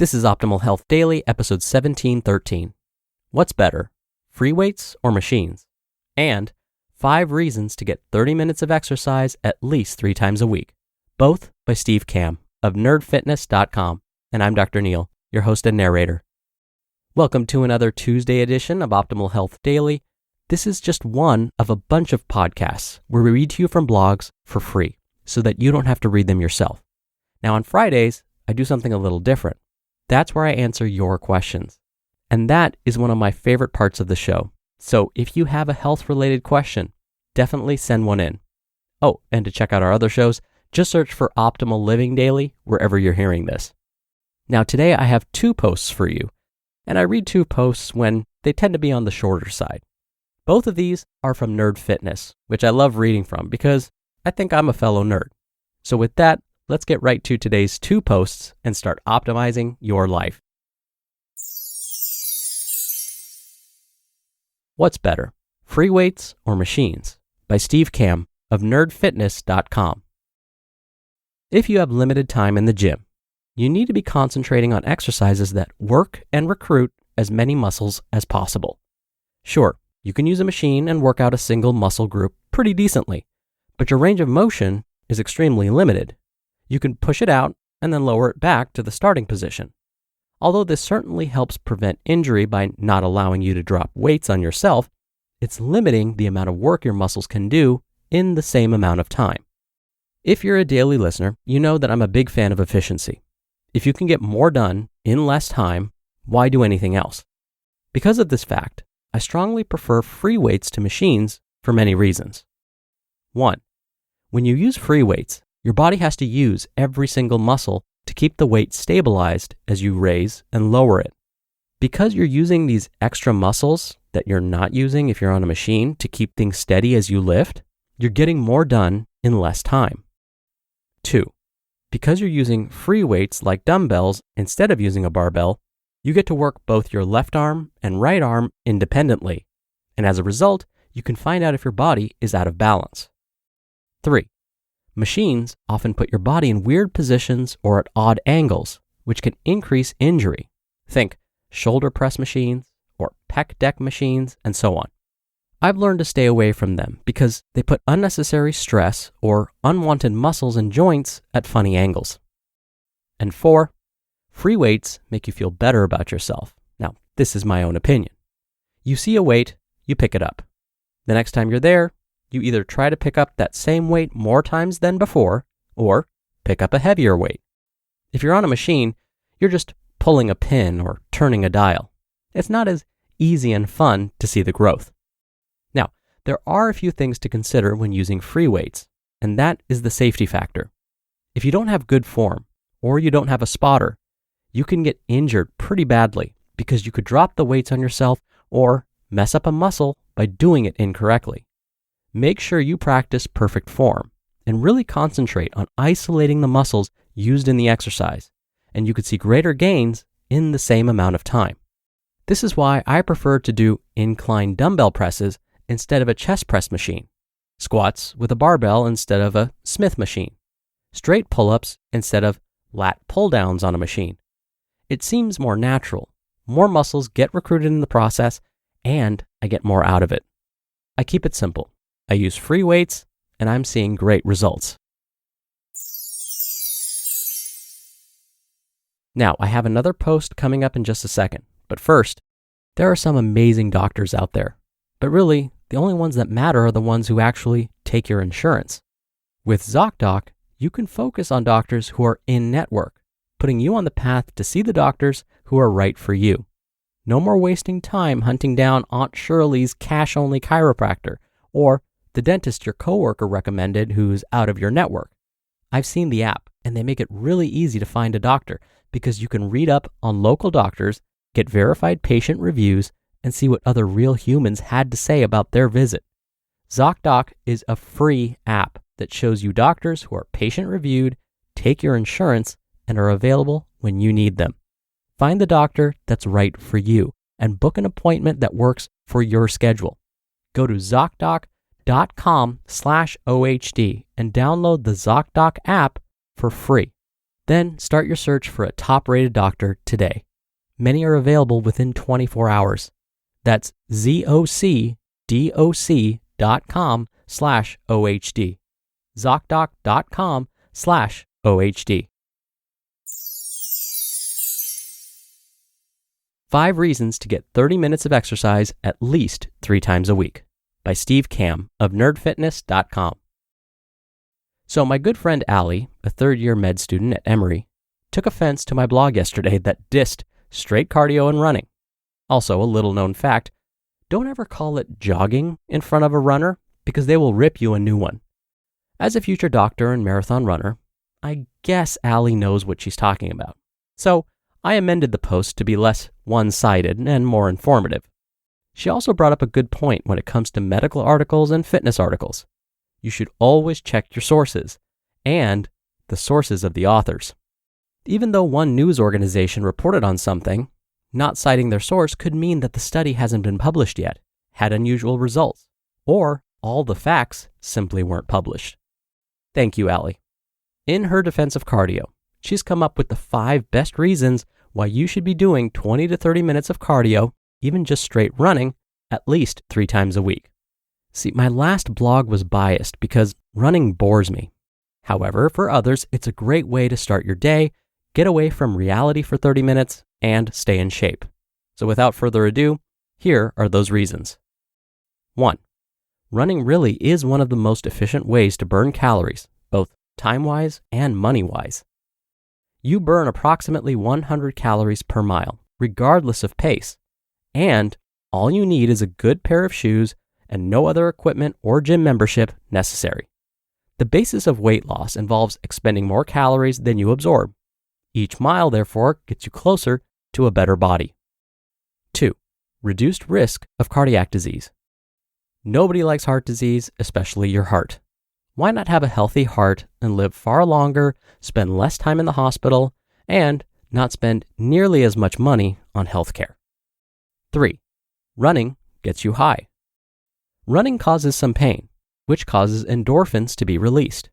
This is Optimal Health Daily, episode 1713. What's better, free weights or machines? And 5 reasons to get 30 minutes of exercise at least 3 times a week. Both by Steve Kamb of nerdfitness.com. And I'm Dr. Neil, your host and narrator. Welcome to another Tuesday edition of Optimal Health Daily. This is just one of a bunch of podcasts where we read to you from blogs for free so that you don't have to read them yourself. Now on Fridays, I do something a little different. That's where I answer your questions. And that is one of my favorite parts of the show. So if you have a health-related question, definitely send one in. Oh, and to check out our other shows, just search for Optimal Living Daily wherever you're hearing this. Now today I have 2 posts for you, and I read 2 posts when they tend to be on the shorter side. Both of these are from Nerd Fitness, which I love reading from because I think I'm a fellow nerd. So with that, let's get right to today's 2 posts and start optimizing your life. What's better, free weights or machines? By Steve Kamb of nerdfitness.com. If you have limited time in the gym, you need to be concentrating on exercises that work and recruit as many muscles as possible. Sure, you can use a machine and work out a single muscle group pretty decently, but your range of motion is extremely limited. You can push it out and then lower it back to the starting position. Although this certainly helps prevent injury by not allowing you to drop weights on yourself, it's limiting the amount of work your muscles can do in the same amount of time. If you're a daily listener, you know that I'm a big fan of efficiency. If you can get more done in less time, why do anything else? Because of this fact, I strongly prefer free weights to machines for many reasons. 1. When you use free weights, your body has to use every single muscle to keep the weight stabilized as you raise and lower it. Because you're using these extra muscles that you're not using if you're on a machine to keep things steady as you lift, you're getting more done in less time. 2. Because you're using free weights like dumbbells instead of using a barbell, you get to work both your left arm and right arm independently, and as a result, you can find out if your body is out of balance. 3. Machines often put your body in weird positions or at odd angles, which can increase injury. Think shoulder press machines or pec deck machines and so on. I've learned to stay away from them because they put unnecessary stress or unwanted muscles and joints at funny angles. And 4, free weights make you feel better about yourself. Now, this is my own opinion. You see a weight, you pick it up. The next time you're there, you either try to pick up that same weight more times than before, or pick up a heavier weight. If you're on a machine, you're just pulling a pin or turning a dial. It's not as easy and fun to see the growth. Now, there are a few things to consider when using free weights, and that is the safety factor. If you don't have good form, or you don't have a spotter, you can get injured pretty badly because you could drop the weights on yourself or mess up a muscle by doing it incorrectly. Make sure you practice perfect form and really concentrate on isolating the muscles used in the exercise, and you could see greater gains in the same amount of time. This is why I prefer to do incline dumbbell presses instead of a chest press machine, squats with a barbell instead of a Smith machine, straight pull-ups instead of lat pull-downs on a machine. It seems more natural, more muscles get recruited in the process, and I get more out of it. I keep it simple. I use free weights, and I'm seeing great results. Now, I have another post coming up in just a second, but first, there are some amazing doctors out there, but really, the only ones that matter are the ones who actually take your insurance. With Zocdoc, you can focus on doctors who are in-network, putting you on the path to see the doctors who are right for you. No more wasting time hunting down Aunt Shirley's cash-only chiropractor, or the dentist your coworker recommended who's out of your network. I've seen the app, and they make it really easy to find a doctor because you can read up on local doctors, get verified patient reviews, and see what other real humans had to say about their visit. Zocdoc is a free app that shows you doctors who are patient-reviewed, take your insurance, and are available when you need them. Find the doctor that's right for you and book an appointment that works for your schedule. Go to Zocdoc.com/OHD and download the Zocdoc app for free. Then start your search for a top-rated doctor today. Many are available within 24 hours. That's zocdoc.com/OHD. Zocdoc.com/OHD. 5 Reasons to Get 30 Minutes of Exercise at Least 3 Times a Week by Steve Kamb of nerdfitness.com. So my good friend Allie, a third-year med student at Emory, took offense to my blog yesterday that dissed straight cardio and running. Also, a little-known fact, don't ever call it jogging in front of a runner because they will rip you a new one. As a future doctor and marathon runner, I guess Allie knows what she's talking about. So I amended the post to be less one-sided and more informative. She also brought up a good point when it comes to medical articles and fitness articles. You should always check your sources and the sources of the authors. Even though one news organization reported on something, not citing their source could mean that the study hasn't been published yet, had unusual results, or all the facts simply weren't published. Thank you, Allie. In her defense of cardio, she's come up with the 5 best reasons why you should be doing 20 to 30 minutes of cardio, even just straight running, at least 3 times a week. See, my last blog was biased because running bores me. However, for others, it's a great way to start your day, get away from reality for 30 minutes, and stay in shape. So without further ado, here are those reasons. 1. Running really is one of the most efficient ways to burn calories, both time-wise and money-wise. You burn approximately 100 calories per mile, regardless of pace, and all you need is a good pair of shoes and no other equipment or gym membership necessary. The basis of weight loss involves expending more calories than you absorb. Each mile, therefore, gets you closer to a better body. 2. Reduced risk of cardiac disease. Nobody likes heart disease, especially your heart. Why not have a healthy heart and live far longer, spend less time in the hospital, and not spend nearly as much money on healthcare? 3. Running gets you high. Running causes some pain, which causes endorphins to be released.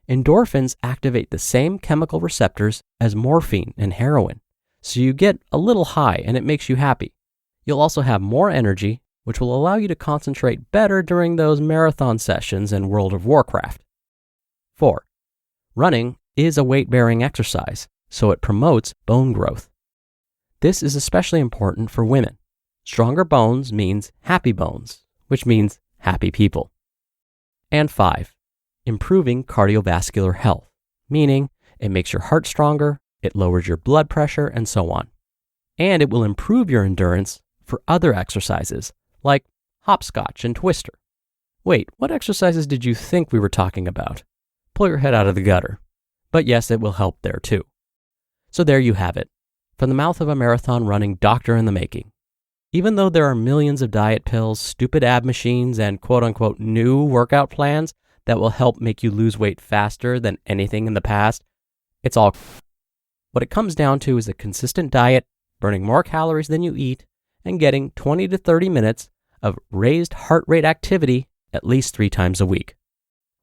Endorphins activate the same chemical receptors as morphine and heroin, so you get a little high and it makes you happy. You'll also have more energy, which will allow you to concentrate better during those marathon sessions in World of Warcraft. 4. Running is a weight-bearing exercise, so it promotes bone growth. This is especially important for women. Stronger bones means happy bones, which means happy people. And 5, improving cardiovascular health, meaning it makes your heart stronger, it lowers your blood pressure, and so on. And it will improve your endurance for other exercises, like hopscotch and twister. Wait, what exercises did you think we were talking about? Pull your head out of the gutter. But yes, it will help there too. So there you have it, from the mouth of a marathon running doctor in the making. Even though there are millions of diet pills, stupid ab machines, and quote-unquote new workout plans that will help make you lose weight faster than anything in the past, it's all. What it comes down to is a consistent diet, burning more calories than you eat, and getting 20 to 30 minutes of raised heart rate activity at least 3 times a week.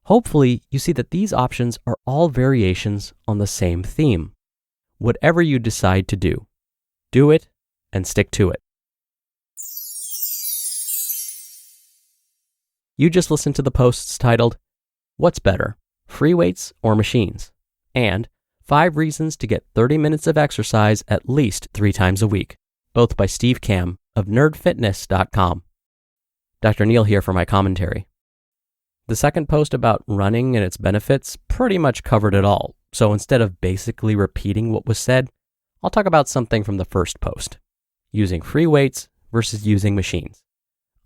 Hopefully, you see that these options are all variations on the same theme. Whatever you decide to do it and stick to it. You just listened to the posts titled, What's Better, Free Weights or Machines? And 5 Reasons to Get 30 Minutes of Exercise at Least 3 Times a Week, both by Steve Kamb of nerdfitness.com. Dr. Neil here for my commentary. The second post about running and its benefits pretty much covered it all, so instead of basically repeating what was said, I'll talk about something from the first post, using free weights versus using machines.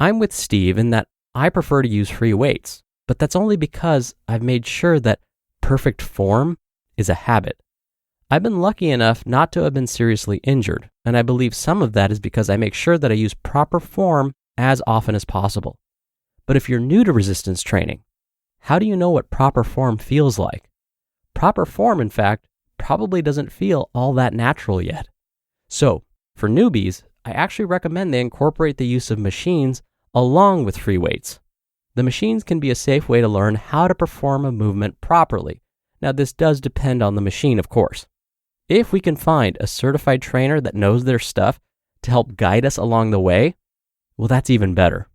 I'm with Steve in that I prefer to use free weights, but that's only because I've made sure that perfect form is a habit. I've been lucky enough not to have been seriously injured, and I believe some of that is because I make sure that I use proper form as often as possible. But if you're new to resistance training, how do you know what proper form feels like? Proper form, in fact, probably doesn't feel all that natural yet. So, for newbies, I actually recommend they incorporate the use of machines along with free weights. The machines can be a safe way to learn how to perform a movement properly. Now, this does depend on the machine, of course. If we can find a certified trainer that knows their stuff to help guide us along the way, well, that's even better.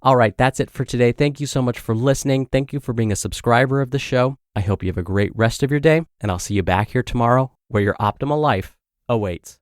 All right, that's it for today. Thank you so much for listening. Thank you for being a subscriber of the show. I hope you have a great rest of your day, and I'll see you back here tomorrow where your optimal life awaits.